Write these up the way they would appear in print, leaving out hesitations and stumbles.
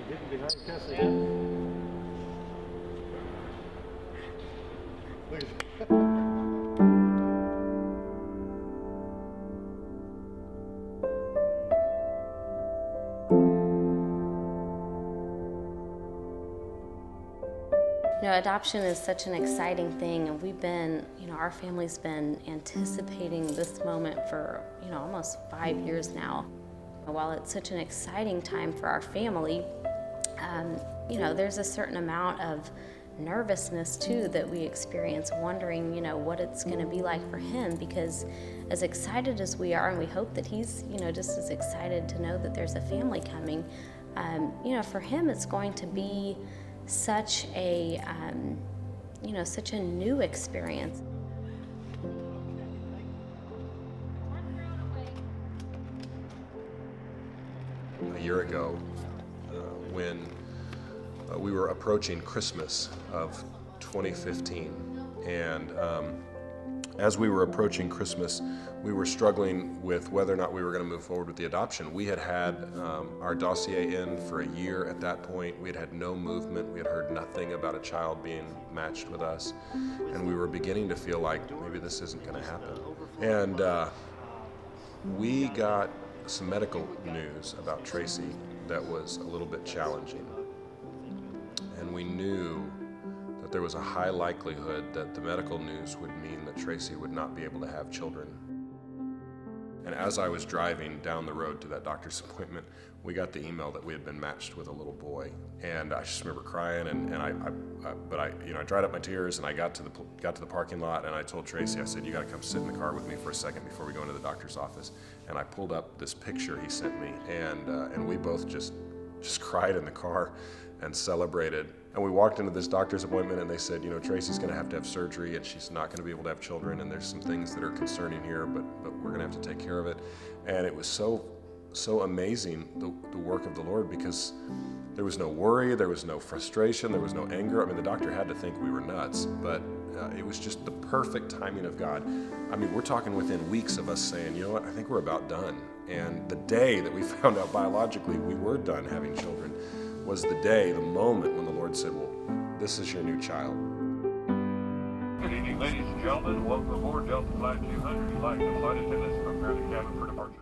hidden behind Cassie. Look at Adoption is such an exciting thing, and we've been, our family's been anticipating this moment for, almost 5 years now. While it's such an exciting time for our family, there's a certain amount of nervousness too that we experience, wondering, what it's going to be like for him, because as excited as we are, and we hope that he's, just as excited to know that there's a family coming, for him it's going to be such a, such a new experience. A year ago, when we were approaching Christmas of 2015, and as we were approaching Christmas, we were struggling with whether or not we were going to move forward with the adoption. We had had our dossier in for a year at that point. We had had no movement. We had heard nothing about a child being matched with us, and we were beginning to feel like maybe this isn't going to happen. And we got some medical news about Tracy that was a little bit challenging, and we knew that there was a high likelihood that the medical news would mean that Tracy would not be able to have children. And as I was driving down the road to that doctor's appointment, we got the email that we had been matched with a little boy. And I just remember crying, and I dried up my tears, and I got to the parking lot, and I told Tracy, I said, you gotta come sit in the car with me for a second before we go into the doctor's office. And I pulled up this picture he sent me, and we both just cried in the car and celebrated. And we walked into this doctor's appointment, and they said, Tracy's going to have surgery, and she's not going to be able to have children, and there's some things that are concerning here, but we're going to have to take care of it. And it was so amazing, the work of the Lord, because there was no worry, there was no frustration, there was no anger. I mean, the doctor had to think we were nuts, but it was just the perfect timing of God. I mean, we're talking within weeks of us saying, you know what, I think we're about done. And the day that we found out biologically we were done having children was the moment when the Lord said, well, this is your new child. Good evening, ladies and gentlemen. Welcome aboard Delta Flight 200. Flight and flight attendants, prepare the cabin for departure.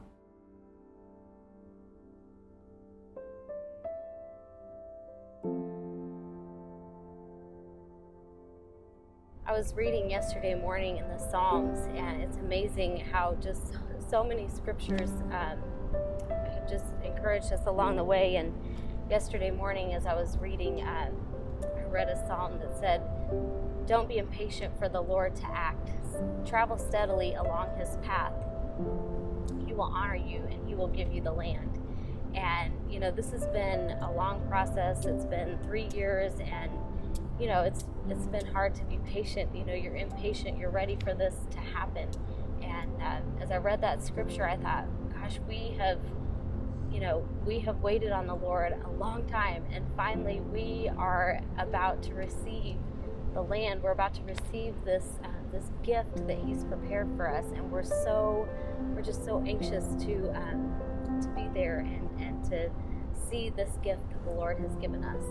I was reading yesterday morning in the Psalms, and it's amazing how just so many scriptures have just encouraged us along the way. And yesterday morning, as I was reading, I read a psalm that said, "Don't be impatient for the Lord to act. Travel steadily along his path. He will honor you, and he will give you the land." And, this has been a long process. It's been 3 years, and, it's been hard to be patient. You're impatient. You're ready for this to happen. And as I read that scripture, I thought, gosh, we have waited on the Lord a long time, and finally we are about to receive the land. We're about to receive this gift that he's prepared for us, and we're just so anxious to be there and to see this gift that the Lord has given us.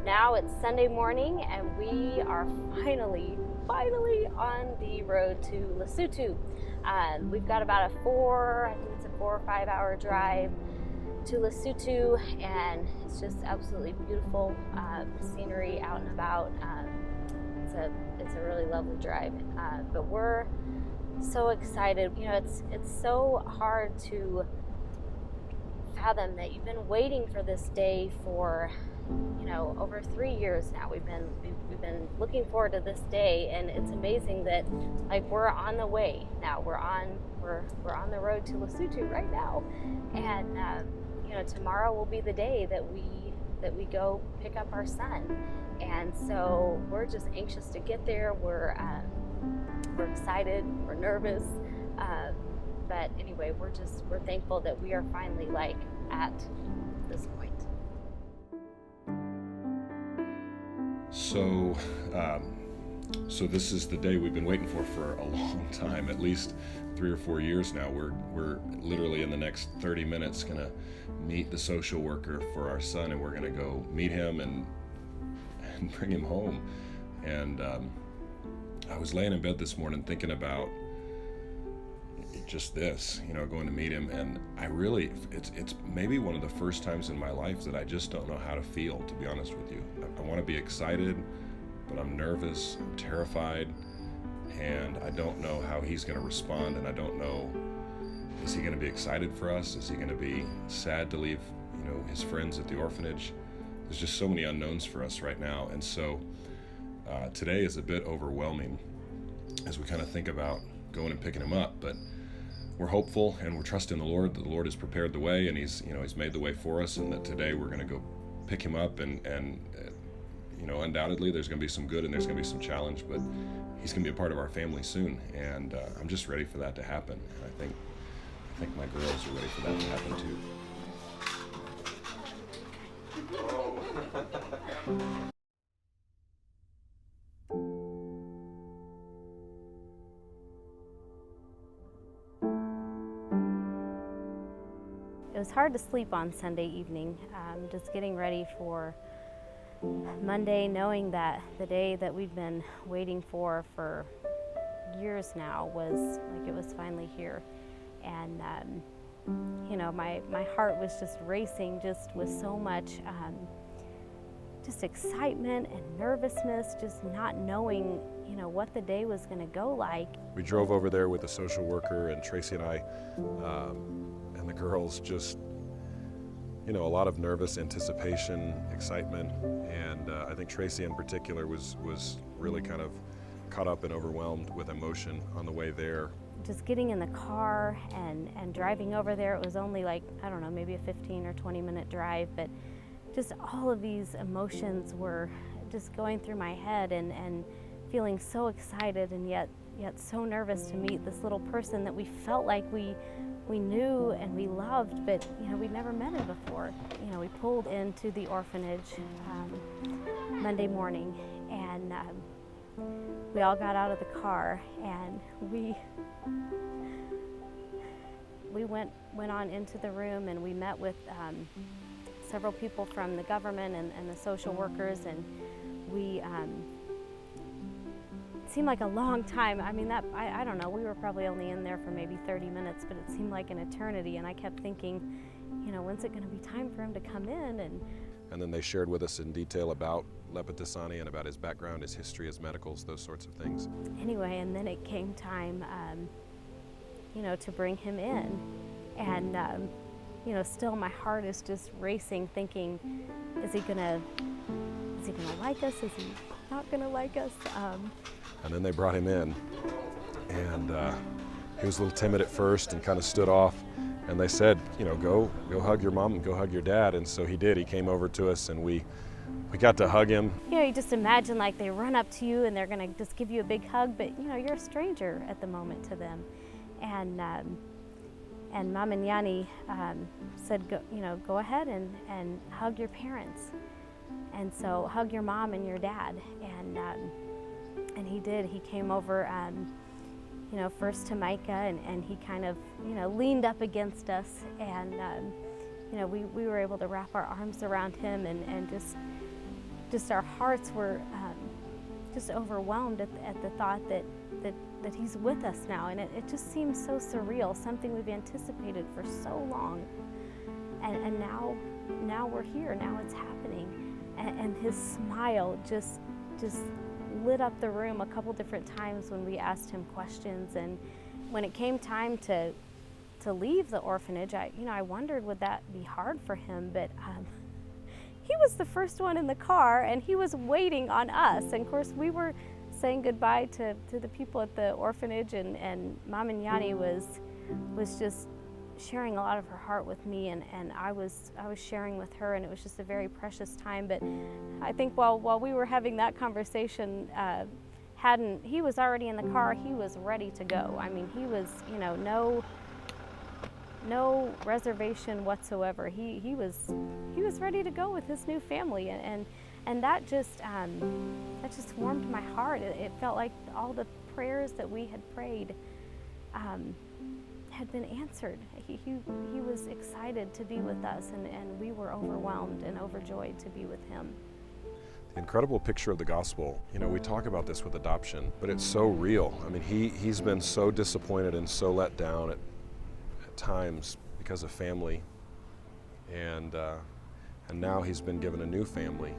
Now it's Sunday morning, and we are finally on the road to Lesotho. We've got about a 4 or 5 hour drive to Lesotho, and it's just absolutely beautiful scenery out and about. It's a really lovely drive, but we're so excited. It's so hard to fathom that you've been waiting for this day for over 3 years now. We've been looking forward to this day, and it's amazing that we're on the way now. We're on the road to Lesotho right now, and tomorrow will be the day that we go pick up our son. And so we're just anxious to get there. We're excited, we're nervous, but anyway, we're thankful that we are finally at this point. So So this is the day we've been waiting for a long time, at least 3 or 4 years now. We're literally in the next 30 minutes gonna meet the social worker for our son, and we're gonna go meet him and bring him home. And I was laying in bed this morning thinking about just this, going to meet him, and it's maybe one of the first times in my life that I just don't know how to feel, to be honest with you. I want to be excited, but I'm nervous, I'm terrified, and I don't know how he's going to respond, and I don't know, is he going to be excited for us? Is he going to be sad to leave, his friends at the orphanage? There's just so many unknowns for us right now, and so today is a bit overwhelming as we kind of think about going and picking him up, but we're hopeful and we're trusting the Lord that the Lord has prepared the way, and he's made the way for us, and that today we're going to go pick him up, and undoubtedly there's going to be some good and there's going to be some challenge, but he's going to be a part of our family soon, and I'm just ready for that to happen. And I think my girls are ready for that to happen too. It was hard to sleep on Sunday evening, just getting ready for Monday, knowing that the day that we'd been waiting for years now was finally here. And my heart was just racing, just with so much just excitement and nervousness, just not knowing what the day was going to go like. We drove over there with the social worker, and Tracy and I and the girls, just a lot of nervous anticipation, excitement, and I think Tracy in particular was really kind of caught up and overwhelmed with emotion on the way there. Just getting in the car and driving over there, it was only maybe a 15 or 20 minute drive, but just all of these emotions were just going through my head, and feeling so excited and yet so nervous to meet this little person that we felt like we knew and we loved, but we'd never met him before. We pulled into the orphanage Monday morning, and we all got out of the car, and we went on into the room, and we met with several people from the government and the social workers, and we it seemed like a long time. I mean, I don't know, we were probably only in there for maybe 30 minutes, but it seemed like an eternity, and I kept thinking, when's it going to be time for him to come in? And then they shared with us in detail about Lepetisani and about his background, his history, his medicals, those sorts of things. Anyway, and then it came time, to bring him in, and still my heart is just racing, thinking, is he gonna like us? Is he not gonna like us? And then they brought him in, and he was a little timid at first and kind of stood off, and they said, go hug your mom and go hug your dad, and so he did. He came over to us, and we got to hug him. You just imagine like they run up to you and they're gonna just give you a big hug, but you're a stranger at the moment to them. And Mom and Yanni said, go ahead and hug your parents. And so hug your mom and your dad. And he did. He came over, first to Micah, and he kind of, leaned up against us, and we were able to wrap our arms around him, and just our hearts were just overwhelmed at the thought that he's with us now, and it just seems so surreal, something we've anticipated for so long, and now we're here, now it's happening, and his smile just lit up the room a couple different times when we asked him questions. And when it came time to leave the orphanage, I wondered, would that be hard for him, but he was the first one in the car, and he was waiting on us. And of course we were saying goodbye to the people at the orphanage, and Mom and Yanni was just sharing a lot of her heart with me, and I was sharing with her, and it was just a very precious time. But I think while we were having that conversation, Haddon, he was already in the car. He was ready to go. I mean, he was, no reservation whatsoever. He was ready to go with his new family, and And that just warmed my heart. It felt like all the prayers that we had prayed had been answered. He was excited to be with us, and we were overwhelmed and overjoyed to be with him. The incredible picture of the gospel, we talk about this with adoption, but it's so real. I mean, he's been so disappointed and so let down at times because of family, and now he's been given a new family,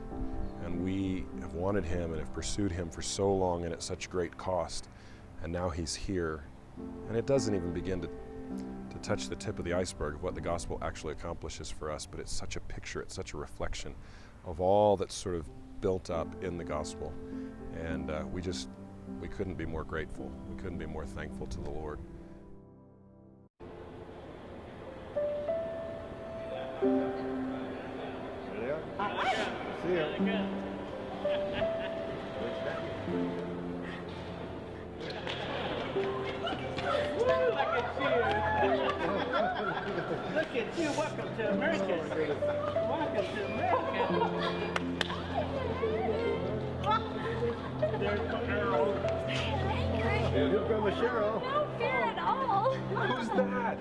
and we have wanted him and have pursued him for so long and at such great cost, and now he's here, and it doesn't even begin to touch the tip of the iceberg of what the gospel actually accomplishes for us, but it's such a picture, it's such a reflection of all that's sort of built up in the gospel, and we couldn't be more grateful, we couldn't be more thankful to the Lord. See ya. Look at you. Welcome to America. Welcome to America. There's Cheryl. Here comes Cheryl. No fear at all. Who's that?